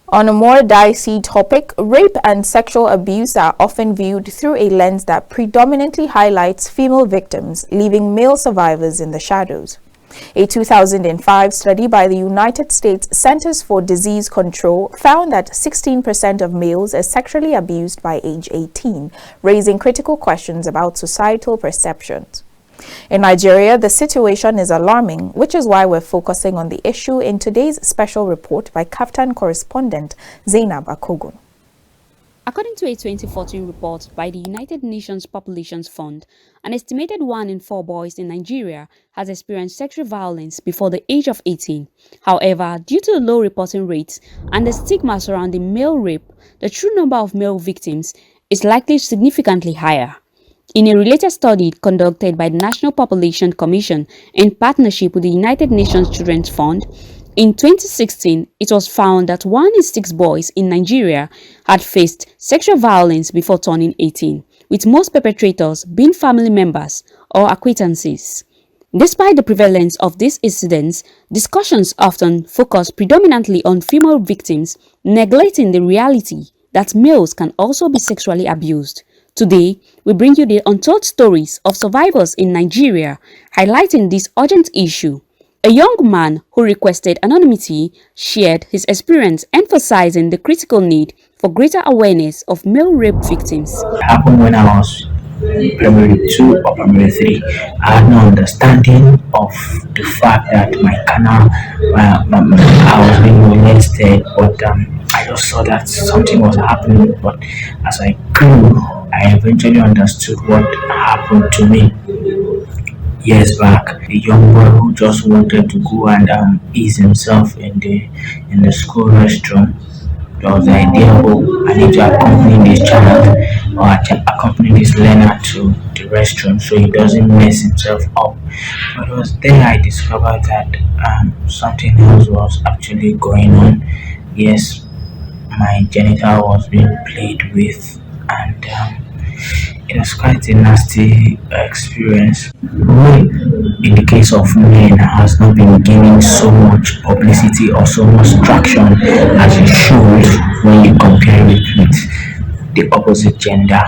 On a more dicey topic, rape and sexual abuse are often viewed through a lens that predominantly highlights female victims, leaving male survivors in the shadows. A 2005 study by the United States Centers for Disease Control found that 16% of males are sexually abused by age 18, raising critical questions about societal perceptions. In Nigeria, the situation is alarming, which is why we're focusing on the issue in today's special report by KAFTAN correspondent Zainab Akogun. According to a 2014 report by the United Nations Population Fund, an estimated 1 in 4 boys in Nigeria has experienced sexual violence before the age of 18. However, due to the low reporting rates and the stigma surrounding male rape, the true number of male victims is likely significantly higher. In a related study conducted by the National Population Commission in partnership with the United Nations Children's Fund, in 2016, it was found that 1 in 6 boys in Nigeria had faced sexual violence before turning 18, with most perpetrators being family members or acquaintances. Despite the prevalence of these incidents, discussions often focus predominantly on female victims, neglecting the reality that males can also be sexually abused. Today, we bring you the untold stories of survivors in Nigeria, highlighting this urgent issue. A young man who requested anonymity shared his experience, emphasizing the critical need for greater awareness of male rape victims. It happened when I was primary 2 or primary 3. I had no understanding of the fact that my canal, I was being molested, but I just saw that something was happening. But as I grew, I eventually understood what happened to me. Years back, a young boy who just wanted to go and ease himself in the school restroom. There was the idea, oh, I need to accompany this child or accompany this learner to the restroom so he doesn't mess himself up. But it was there I discovered that something else was actually going on. Yes, my genital was being played with, and it was quite a nasty experience. Rape, in the case of men, has not been gaining so much publicity or so much traction as it should when you compare it with the opposite gender.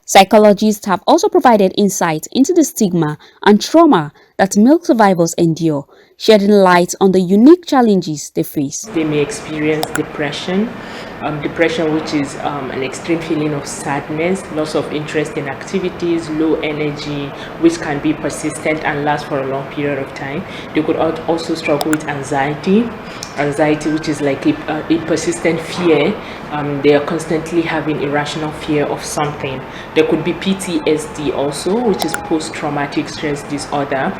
Psychologists have also provided insight into the stigma and trauma that male survivors endure, shedding light on the unique challenges they face. They may experience depression, which is an extreme feeling of sadness, loss of interest in activities, low energy, which can be persistent and last for a long period of time. They could also struggle with anxiety, which is like a persistent fear. They are constantly having irrational fear of something. There could be PTSD also, which is post-traumatic stress disorder,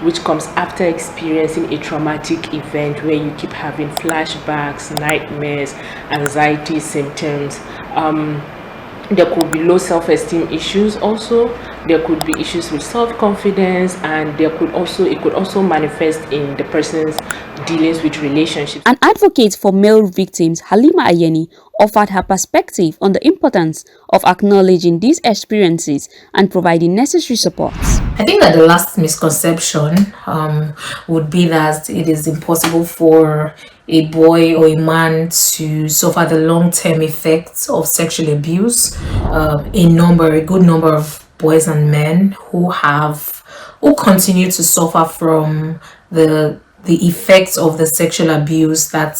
which comes after experiencing a traumatic event where you keep having flashbacks, nightmares, anxiety symptoms. There could be low self-esteem issues also. There could be issues with self-confidence, and it could also manifest in the person's dealings with relationships. An advocate for male victims, Halima Ayeni, offered her perspective on the importance of acknowledging these experiences and providing necessary support. I think that the last misconception would be that it is impossible for a boy or a man to suffer the long-term effects of sexual abuse. A good number of boys and men who continue to suffer from the effects of the sexual abuse that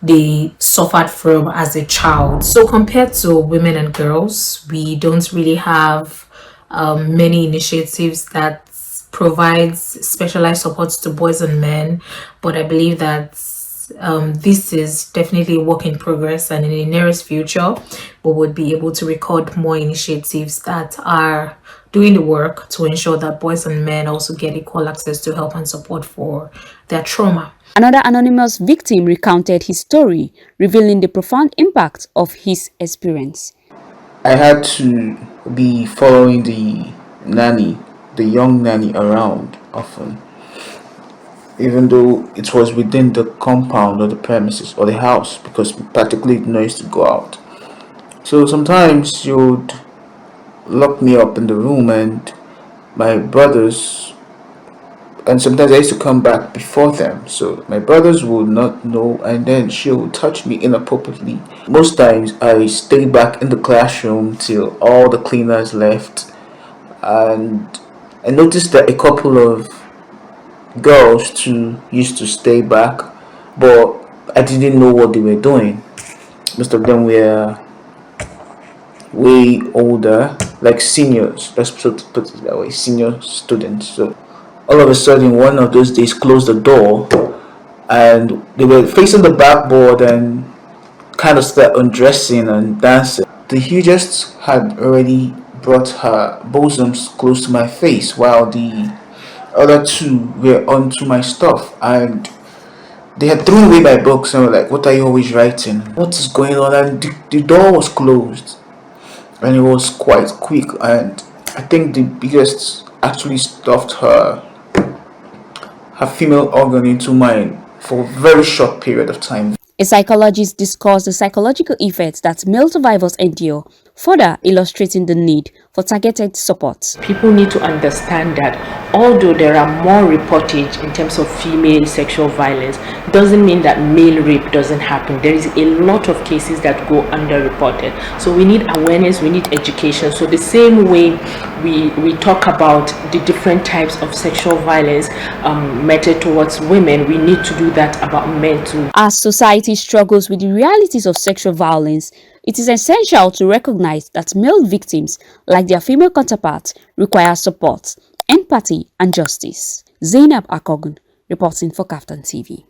they suffered from as a child. So compared to women and girls, we don't really have many initiatives that provides specialized support to boys and men, but I believe that this is definitely a work in progress, and in the nearest future we would be able to record more initiatives that are doing the work to ensure that boys and men also get equal access to help and support for their trauma. Another anonymous victim recounted his story, revealing the profound impact of his experience. I had to be following the young nanny around often, even though it was within the compound or the premises or the house, because we practically did not used to go out. So sometimes she would lock me up in the room, and my brothers and sometimes I used to come back before them, so my brothers would not know, and then she would touch me inappropriately. Most times I stay back in the classroom till all the cleaners left, and I noticed that a couple of girls too used to stay back, but I didn't know what they were doing. Most of them were way older, like seniors. Let's put it that way, senior students. So all of a sudden, one of those days, closed the door, and they were facing the backboard and kind of started undressing and dancing. The hugest had already brought her bosoms close to my face, while the other two were onto my stuff, and they had thrown away my books and were like, "What are you always writing? What is going on?" And the door was closed, and it was quite quick. And I think the biggest actually stuffed her female organ into mine for a very short period of time. A psychologist discussed the psychological effects that male survivors endure, further illustrating the need for targeted support. People need to understand that although there are more reportage in terms of female sexual violence, doesn't mean that male rape doesn't happen. There is a lot of cases that go underreported. So we need awareness, we need education. So the same way we talk about the different types of sexual violence meted towards women, we need to do that about men too. As society struggles with the realities of sexual violence, it is essential to recognize that male victims, like their female counterparts, require support, empathy, and justice. Zainab Akogun, reporting for KAFTAN TV.